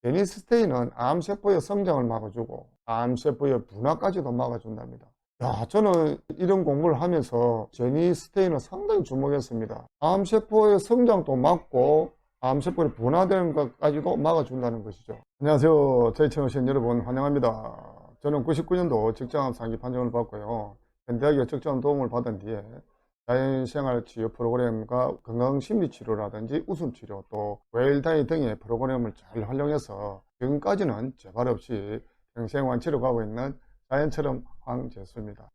제니스테인은 암세포의 성장을 막아주고 암세포의 분화까지도 막아준답니다. 야, 저는 이런 공부를 하면서 제니스테인을 상당히 주목했습니다. 암세포의 성장도 막고 암세포의 분화되는 것까지도 막아준다는 것이죠. 안녕하세요. 저희 채널 시청자 여러분 환영합니다. 저는 99년도 직장암 상기 판정을 받고요. 현대학의 적절한 도움을 받은 뒤에 자연생활 치유 프로그램과 건강심리치료라든지 웃음치료 또 웰다이 등의 프로그램을 잘 활용해서 지금까지는 재발 없이 평생 완치를 가고 있는 자연처럼 황재수입니다.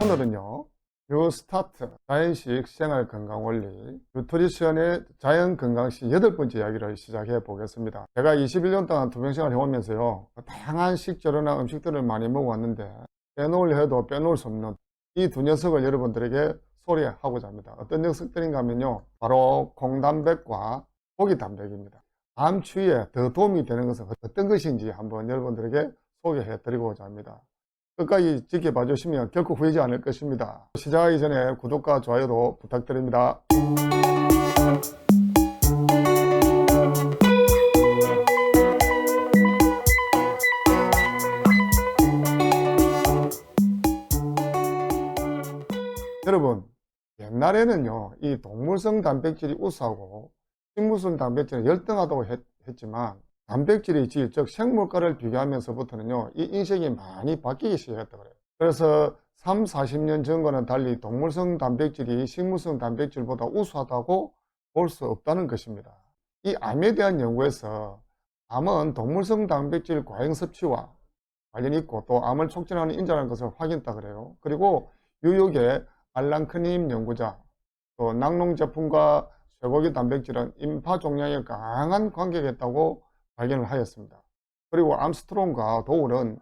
오늘은요, 뉴스타트 자연식 생활건강원리 뉴트리션의 자연건강시 8번째 이야기를 시작해 보겠습니다. 제가 21년 동안 투병생활 해오면서요, 다양한 식재료나 음식들을 많이 먹어왔는데 빼놓으려 해도 빼놓을 수 없는 이 두 녀석을 여러분들에게 소개하고자 합니다. 어떤 녀석들인가 하면요, 바로 콩단백과 고기단백입니다. 암 치유에 더 도움이 되는 것은 어떤 것인지 한번 여러분들에게 소개해 드리고자 합니다. 끝까지 지켜봐 주시면 결코 후회하지 않을 것입니다. 시작하기 전에 구독과 좋아요도 부탁드립니다. 여러분, 옛날에는요, 이 동물성 단백질이 우수하고 식물성 단백질은 열등하다고 했지만 단백질의 질, 즉 생물과를 비교하면서부터는요, 이 인식이 많이 바뀌기 시작했다 그래요. 그래서 3, 40년 전과는 달리 동물성 단백질이 식물성 단백질보다 우수하다고 볼 수 없다는 것입니다. 이 암에 대한 연구에서 암은 동물성 단백질 과잉 섭취와 관련이 있고 또 암을 촉진하는 인자라는 것을 확인했다 그래요. 그리고 뉴욕의 알랑크님 연구자, 또 낙농 제품과 쇠고기 단백질은 임파 종양에 강한 관계가 있다고 발견을 하였습니다. 그리고 암스트롱과 도울은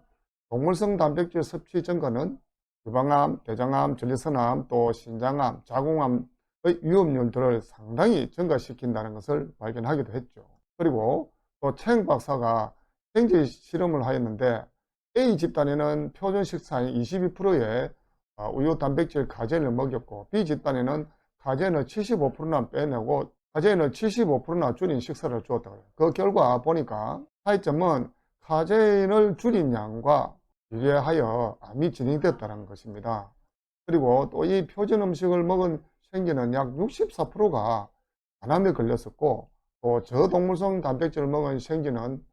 동물성 단백질 섭취 증가는 유방암, 대장암, 전립선암, 또 신장암, 자궁암의 위험률들을 상당히 증가시킨다는 것을 발견하기도 했죠. 그리고 또 챙 박사가 생제 실험을 하였는데 A 집단에는 표준 식사의 22%의 우유 단백질 카제인을 먹였고 B 집단에는 카제인을 75%나 빼내고 카제인을 75%나 줄인 식사를 주었다고 해요. 그 결과 보니까 차이점은 카제인을 줄인 양과 비례하여 암이 진행됐다는 것입니다. 그리고 또 이 표준 음식을 먹은 생쥐는 약 64%가 간암에 걸렸었고 또 저동물성 단백질을 먹은 생쥐는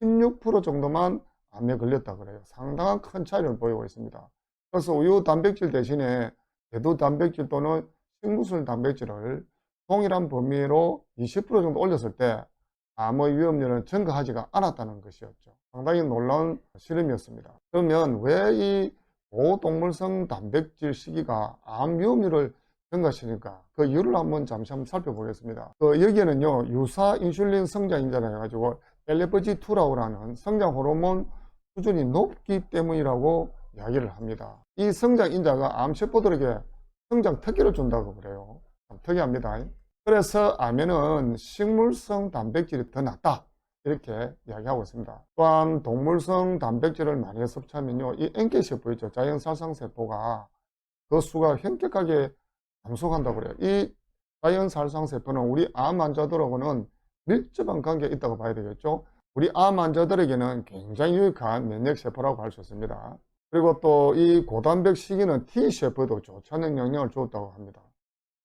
16% 정도만 암에 걸렸다 그래요. 상당한 큰 차이를 보이고 있습니다. 그래서 우유 단백질 대신에 대두 단백질 또는 식물성 단백질을 동일한 범위로 20% 정도 올렸을 때 암의 위험률은 증가하지가 않았다는 것이었죠. 상당히 놀라운 실험이었습니다. 그러면 왜 이 고동물성 단백질 시기가 암 위험률을 증가시킬까? 그 이유를 잠시 한번 살펴보겠습니다. 여기에는요, 유사 인슐린 성장 인자라 해가지고 LFG2라고 하는 성장 호르몬 수준이 높기 때문이라고 이야기를 합니다. 이 성장 인자가 암세포들에게 성장 특기를 준다고 그래요. 참 특이합니다. 그래서 암에는 식물성 단백질이 더 낫다 이렇게 이야기하고 있습니다. 또한 동물성 단백질을 많이 섭취하면요, 이 NK세포 있죠, 자연살상세포가 그 수가 현격하게 감소한다고 그래요. 이 자연살상세포는 우리 암 환자들하고는 밀접한 관계가 있다고 봐야 되겠죠. 우리 암 환자들에게는 굉장히 유익한 면역세포라고 할 수 있습니다. 그리고 또 이 고단백 식이는 T세포에도 좋지 않은 영향을 주었다고 합니다.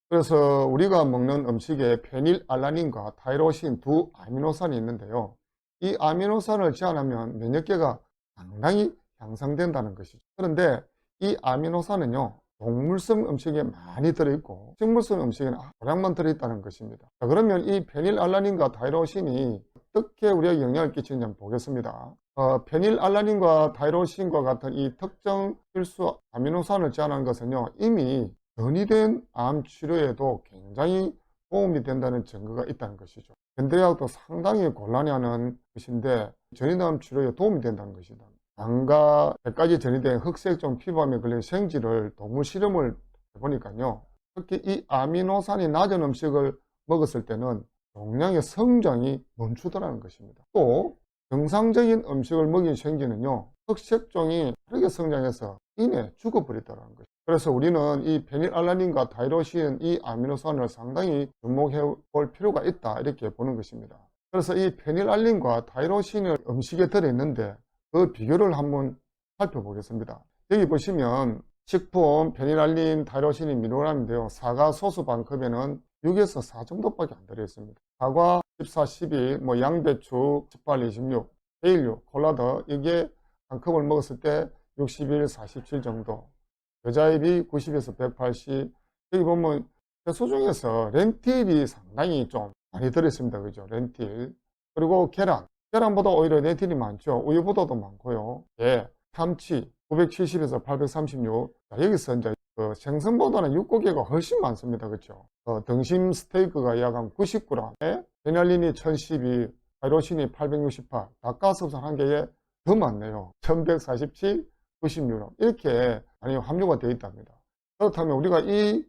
그래서 우리가 먹는 음식에 페닐알라닌과 타이로신 두 아미노산이 있는데요. 이 아미노산을 제한하면 면역계가 상당히 향상된다는 것이죠. 그런데 이 아미노산은요, 동물성 음식에 많이 들어있고 식물성 음식에는 소량만 들어있다는 것입니다. 자, 그러면 이 페닐알라닌과 타이로신이 어떻게 우리에게 영향을 끼치는지 한번 보겠습니다. 페닐알라닌과 타이로신과 같은 이 특정 필수 아미노산을 제한하는 것은요, 이미 전이된 암 치료에도 굉장히 도움이 된다는 증거가 있다는 것이죠. 현대의학도 상당히 곤란해하는 것인데 전이된 치료에 도움이 된다는 것이다. 암과 100가지 전이된 흑색종 피부암에 걸린 생쥐를 동물 실험을 해보니까요, 특히 이 아미노산이 낮은 음식을 먹었을 때는 종양의 성장이 멈추더라는 것입니다. 또 정상적인 음식을 먹인 생쥐는요, 흑색종이 빠르게 성장해서 이내 죽어버리더라는 것이죠. 그래서 우리는 이 페닐알라닌과 타이로신 이 아미노산을 상당히 주목해 볼 필요가 있다, 이렇게 보는 것입니다. 그래서 이 페닐알린과 타이로신을 음식에 들어있는데 그 비교를 한번 살펴보겠습니다. 여기 보시면 식품 페닐알린, 타이로신이 미노그램인데요. 사과 소수 반 컵에는 6에서 4 정도밖에 안 들어있습니다. 사과 14, 12, 양배추 18, 26, 베일류, 콜라드 이게 한 컵을 먹었을 때 61, 47 정도, 여자입이 90에서 180. 여기 보면 채소 중에서 렌틸이 상당히 좀 많이 들어있습니다. 그죠? 렌틸. 그리고 계란보다 오히려 렌틸이 많죠. 우유보다도 많고요. 예, 참치 970에서 836. 자, 여기서 이제 생선보다는 육고기가 훨씬 많습니다. 그렇죠? 등심 스테이크가 약 한 90g, 페닐알린이 1012, 타이로신이 868, 닭가슴살 한 개에 더 많네요. 1147, 96g 이렇게 많이 함유가 되어 있답니다. 그렇다면 우리가 이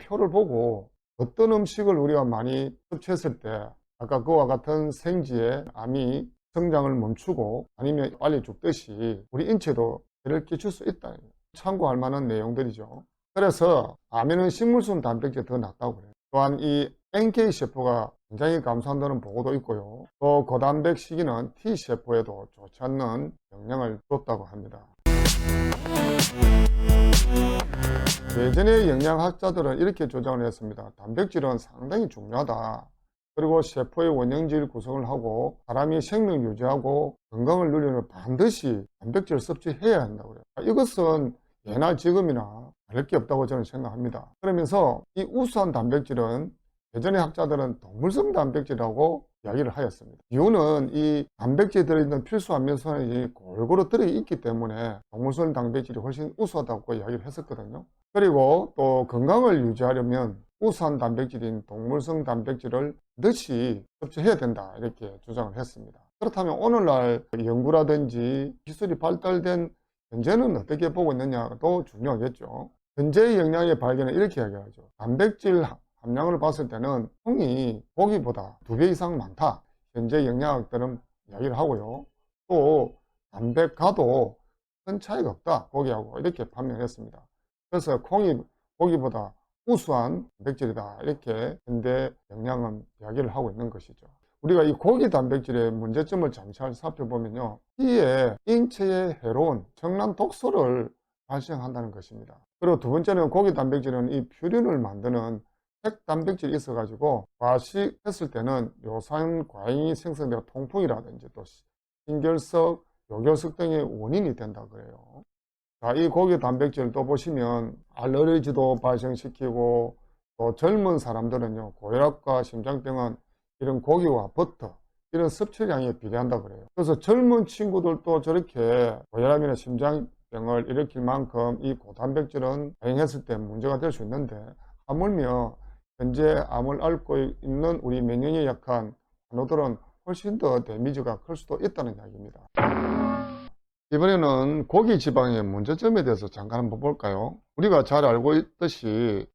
표를 보고 어떤 음식을 우리가 많이 섭취했을 때 아까 그와 같은 생지의 암이 성장을 멈추고 아니면 빨리 죽듯이 우리 인체도 해를 끼칠 수 있다. 참고할 만한 내용들이죠. 그래서 암에는 식물성 단백질이 더 낫다고 그래요. 또한 이 NK세포가 굉장히 감소한다는 보고도 있고요. 또 고단백 식이는 T세포에도 좋지 않는 영향을 줬다고 합니다. 예전에 영양학자들은 이렇게 주장을 했습니다. 단백질은 상당히 중요하다. 그리고 세포의 원형질 구성을 하고 사람이 생명 유지하고 건강을 누리면 반드시 단백질을 섭취해야 한다고 해요. 이것은 예나 지금이나 다를 게 없다고 저는 생각합니다. 그러면서 이 우수한 단백질은 예전의 학자들은 동물성 단백질이라고 이야기를 하였습니다. 이유는 이 단백질에 들어있는 필수 아미노산이 골고루 들어있기 때문에 동물성 단백질이 훨씬 우수하다고 이야기를 했었거든요. 그리고 또 건강을 유지하려면 우수한 단백질인 동물성 단백질을 반드시 섭취해야 된다, 이렇게 주장을 했습니다. 그렇다면 오늘날 연구라든지 기술이 발달된 현재는 어떻게 보고 있느냐도 중요하겠죠. 현재의 영양의 발견은 이렇게 이야기하죠. 단백질 함량을 봤을 때는 콩이 고기보다 2배 이상 많다, 현재 영양학들은 이야기를 하고요. 또 담백가도 큰 차이가 없다, 고기하고, 이렇게 판명했습니다. 그래서 콩이 고기보다 우수한 단백질이다, 이렇게 현대 영양은 이야기를 하고 있는 것이죠. 우리가 이 고기 단백질의 문제점을 잠시 살펴보면요, 이에 인체에 해로운 청란 독소를 발생한다는 것입니다. 그리고 두 번째는 고기 단백질은 이 퓨린을 만드는 핵단백질이 있어가지고 과식했을 때는 요산 과잉이 생성되어 통풍이라든지 또 신결석, 요결석 등의 원인이 된다 그래요. 자, 이 고기 단백질을 또 보시면 알러지도 발생시키고, 또 젊은 사람들은요, 고혈압과 심장병은 이런 고기와 버터, 이런 섭취량에 비례한다 그래요. 그래서 젊은 친구들도 저렇게 고혈압이나 심장병을 일으킬 만큼 이 고단백질은 과잉했을 때 문제가 될 수 있는데, 하물며 현재 암을 앓고 있는 우리 면역이 약한 환우들은 훨씬 더 데미지가 클 수도 있다는 이야기입니다. 이번에는 고기 지방의 문제점에 대해서 잠깐 한번 볼까요? 우리가 잘 알고 있듯이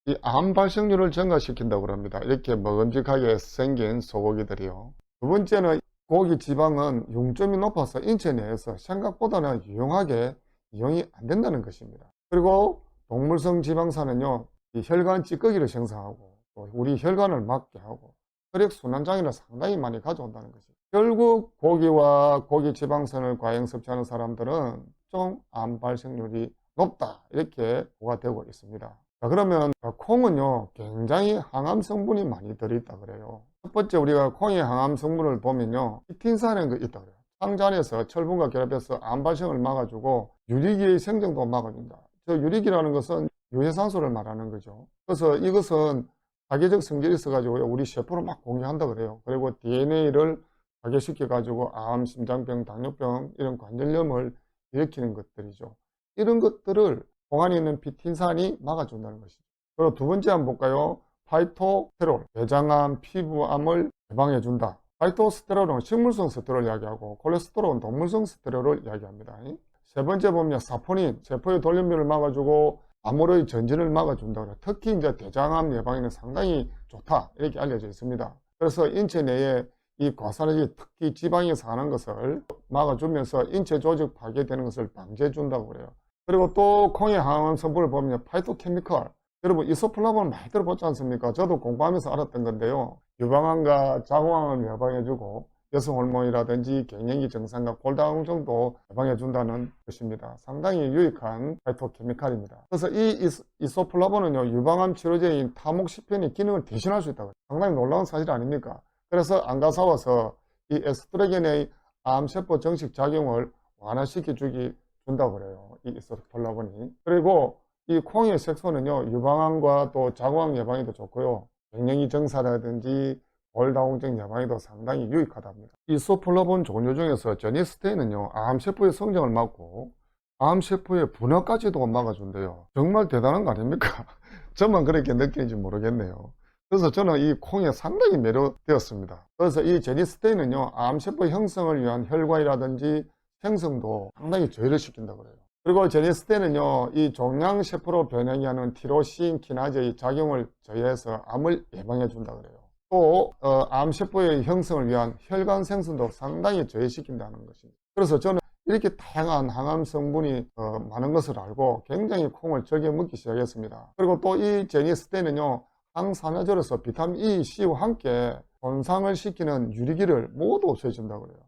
이 암 발생률을 증가시킨다고 합니다. 이렇게 먹음직하게 생긴 소고기들이요. 두 번째는 고기 지방은 융점이 높아서 인체 내에서 생각보다는 유용하게 이용이 안 된다는 것입니다. 그리고 동물성 지방산은요, 이 혈관 찌꺼기를 생성하고 또 우리 혈관을 막게 하고 혈액순환장애를 상당히 많이 가져온다는 것입니다. 결국 고기와 고기 지방산을 과잉 섭취하는 사람들은 좀 암 발생률이 높다, 이렇게 보고가 되고 있습니다. 자, 그러면 콩은요, 굉장히 항암 성분이 많이 들어있다 그래요. 첫 번째, 우리가 콩의 항암 성분을 보면요, 피틴산이라는 게 있다 그래요. 창자 안에서 철분과 결합해서 암 발생을 막아주고 유리기의 생성도 막아준다. 저 유리기라는 것은 유해산소를 말하는 거죠. 그래서 이것은 파괴적 성질이 있어가지고 우리 세포를 막 공격한다 그래요. 그리고 DNA를 파괴시켜가지고 암, 심장병, 당뇨병, 이런 관절염을 일으키는 것들이죠. 이런 것들을 콩 안에 있는 피틴산이 막아준다는 것이죠. 그리고 두 번째 한번 볼까요? 파이토스테롤, 대장암, 피부암을 예방해준다. 파이토스테롤은 식물성 스테롤을 이야기하고 콜레스테롤은 동물성 스테롤을 이야기합니다. 세 번째 보면 사포닌, 세포의 돌연변을 막아주고 암으로의 전진을 막아준다. 특히 이제 대장암 예방에는 상당히 좋다, 이렇게 알려져 있습니다. 그래서 인체 내에 이 과산화지 특히 지방이 상하는 것을 막아주면서 인체 조직 파괴되는 것을 방지해 준다고 그래요. 그리고 또 콩의 항암 성분을 보면 파이토케미컬, 여러분 이소플라본을 많이 들어보지 않습니까? 저도 공부하면서 알았던 건데요. 유방암과 자궁암을 예방해주고 여성 호르몬이라든지 갱년기 증상과 골다공증도 예방해 준다는 것입니다. 상당히 유익한 파이토케미칼입니다. 그래서 이 이소플라본은요, 유방암 치료제인 타목시펜의 기능을 대신할 수 있다고. 상당히 놀라운 사실 아닙니까? 그래서 안가사와서 이 에스트로겐의 암세포 정식 작용을 완화시켜 준다고 그래요. 이 이소플라본이. 그리고 이 콩의 색소는요, 유방암과 또 자궁암 예방에도 좋고요. 갱년기 증사라든지 골다공증 예방에도 상당히 유익하답니다. 이소플라본 종류 중에서 제니스테인은요, 암세포의 성장을 막고 암세포의 분화까지도 막아준대요. 정말 대단한 거 아닙니까? 저만 그렇게 느끼는지 모르겠네요. 그래서 저는 이 콩에 상당히 매료되었습니다. 그래서 이 제니스테인은요, 암세포 형성을 위한 혈관이라든지 생성도 상당히 저해를 시킨다고 그래요. 그리고 제니스테인은요, 이 종양세포로 변형이 하는 티로신 키나제의 작용을 저해해서 암을 예방해 준다 그래요. 또 암세포의 형성을 위한 혈관 생성도 상당히 저해시킨다는 것입니다. 그래서 저는 이렇게 다양한 항암 성분이 많은 것을 알고 굉장히 콩을 즐겨 먹기 시작했습니다. 그리고 또 이 제니스테인은요, 항산화제로서 비타민 E, C와 함께 손상을 시키는 유리기를 모두 없애준다고 그래요.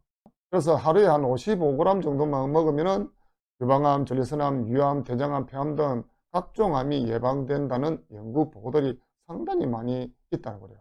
그래서 하루에 한 55g 정도만 먹으면은 유방암, 전리선암, 유암, 대장암, 폐암 등 각종 암이 예방된다는 연구 보고들이 상당히 많이 있다고 그래요.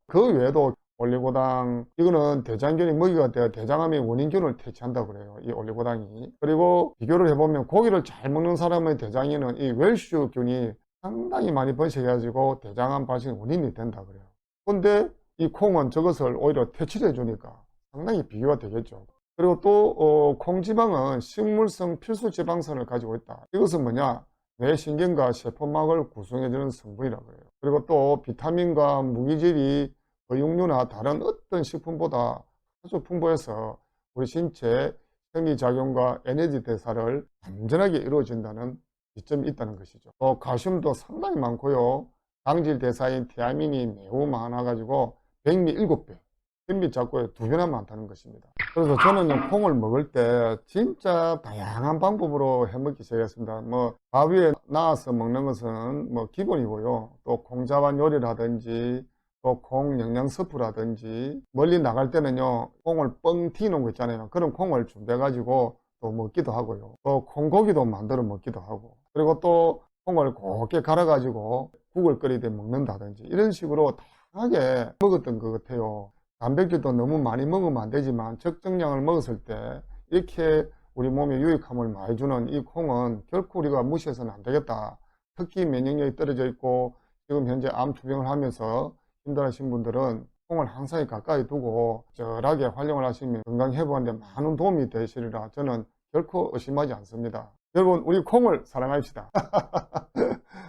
그 외에도 올리고당, 이거는 대장균이 먹이가 되어 대장암의 원인균을 퇴치한다고 그래요. 이 올리고당이. 그리고 비교를 해보면 고기를 잘 먹는 사람의 대장에는 이 웰슈균이 상당히 많이 번식해가지고 대장암 발생의 원인이 된다 그래요. 근데 이 콩은 저것을 오히려 퇴치를 해주니까 상당히 비교가 되겠죠. 그리고 또 콩지방은 식물성 필수 지방산을 가지고 있다. 이것은 뭐냐? 뇌신경과 세포막을 구성해주는 성분이라고 해요. 그리고 또 비타민과 무기질이 어육류나 다른 어떤 식품보다 아주 풍부해서 우리 신체 생리작용과 에너지 대사를 안전하게 이루어진다는 이점이 있다는 것이죠. 또 칼슘도 상당히 많고요. 당질 대사인 티아민이 매우 많아가지고 백미 7배, 현미 작고에 2배나 많다는 것입니다. 그래서 저는 콩을 먹을 때 진짜 다양한 방법으로 해먹기 시작했습니다. 밥 위에 놔서 먹는 것은 기본이고요. 또 콩자반 요리라든지 또 콩 영양 스프라든지 멀리 나갈 때는요, 콩을 뻥 튀는 거 있잖아요. 그런 콩을 준비해 가지고 또 먹기도 하고요. 또 콩고기도 만들어 먹기도 하고, 그리고 또 콩을 곱게 갈아 가지고 국을 끓일 때 먹는다든지 이런 식으로 다양하게 먹었던 것 같아요. 단백질도 너무 많이 먹으면 안 되지만 적정량을 먹었을 때 이렇게 우리 몸에 유익함을 많이 주는 이 콩은 결코 우리가 무시해서는 안 되겠다. 특히 면역력이 떨어져 있고 지금 현재 암 투병을 하면서 힘들어하신 분들은 콩을 항상 가까이 두고 적절하게 활용을 하시면 건강 회복하는 데 많은 도움이 되시리라 저는 결코 의심하지 않습니다. 여러분, 우리 콩을 사랑합시다.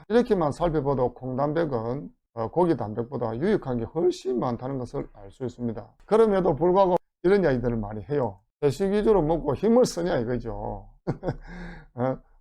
이렇게만 살펴봐도 콩단백은 고기 단백보다 유익한 게 훨씬 많다는 것을 알 수 있습니다. 그럼에도 불구하고 이런 이야기들을 많이 해요. 채식 위주로 먹고 힘을 쓰냐 이거죠.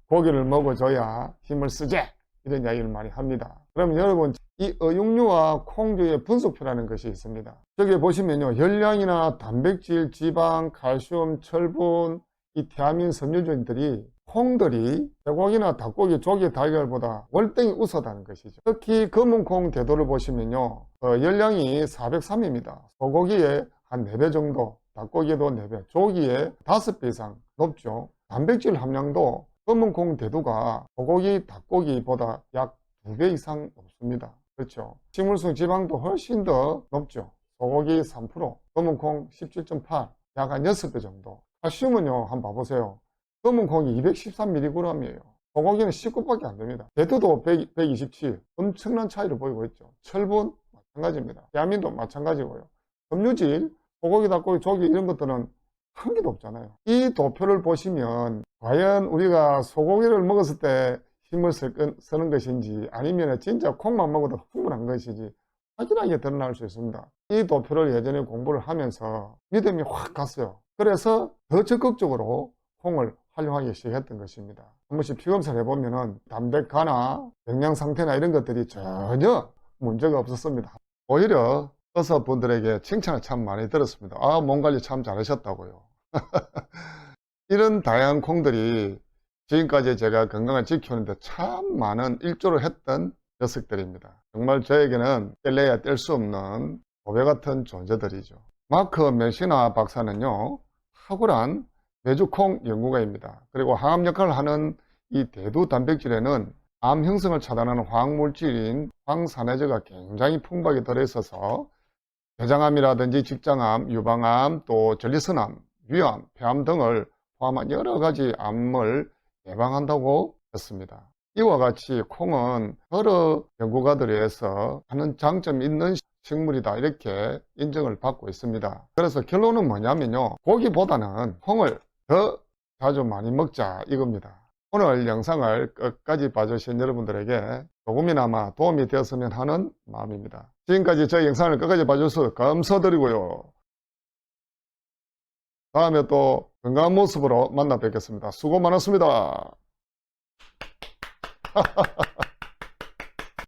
고기를 먹어줘야 힘을 쓰지, 이런 이야기를 많이 합니다. 그럼 여러분, 이 어육류와 콩류의 분석표라는 것이 있습니다. 저기 보시면요, 열량이나 단백질, 지방, 칼슘, 철분, 이 태아민 섬유질들이 콩들이 쇠고기나 닭고기, 조기, 달걀보다 월등히 우수하다는 것이죠. 특히 검은콩 대도를 보시면요, 열량이 403입니다. 소고기에 한 4배 정도, 닭고기에도 4배, 조기에 5배 이상 높죠. 단백질 함량도 검은콩 대두가 소고기, 닭고기보다 약 2배 이상 높습니다. 그렇죠. 식물성 지방도 훨씬 더 높죠. 소고기 3%, 검은콩 17.8, 약 한 6배 정도. 칼슘은요, 한번 봐보세요. 검은콩이 213mg이에요. 소고기는 19밖에 안 됩니다. 대두도 127, 엄청난 차이를 보이고 있죠. 철분 마찬가지입니다. 비타민도 마찬가지고요. 섬유질, 소고기, 닭고기, 조기 이런 것들은 한 개도 없잖아요. 이 도표를 보시면 과연 우리가 소고기를 먹었을 때 힘을 쓰는 것인지 아니면 진짜 콩만 먹어도 충분한 것인지 확연하게 드러날 수 있습니다. 이 도표를 예전에 공부를 하면서 믿음이 확 갔어요. 그래서 더 적극적으로 콩을 활용하기 시작했던 것입니다. 한 번씩 피검사를 해보면 담백화나 영양 상태나 이런 것들이 전혀 문제가 없었습니다. 오히려 의사분들에게 칭찬을 참 많이 들었습니다. 아, 몸 관리 참 잘하셨다고요. 이런 다양한 콩들이 지금까지 제가 건강을 지키는데 참 많은 일조를 했던 녀석들입니다. 정말 저에게는 뗄래야 뗄 수 없는 보배 같은 존재들이죠. 마크 메시나 박사는요, 탁월한 메주콩 연구가입니다. 그리고 항암 역할을 하는 이 대두 단백질에는 암 형성을 차단하는 화학물질인 황산화제가 굉장히 풍부하게 들어있어서 대장암이라든지 직장암, 유방암, 또 전리선암, 위암, 폐암 등을 포함한 여러 가지 암을 예방한다고 했습니다. 이와 같이 콩은 여러 연구가들에 의해서 하는 장점이 있는 식물이다, 이렇게 인정을 받고 있습니다. 그래서 결론은 뭐냐면요, 고기보다는 콩을 더 자주 많이 먹자, 이겁니다. 오늘 영상을 끝까지 봐주신 여러분들에게 조금이나마 도움이 되었으면 하는 마음입니다. 지금까지 저희 영상을 끝까지 봐주셔서 감사드리고요. 다음에 또 건강한 모습으로 만나 뵙겠습니다. 수고 많았습니다.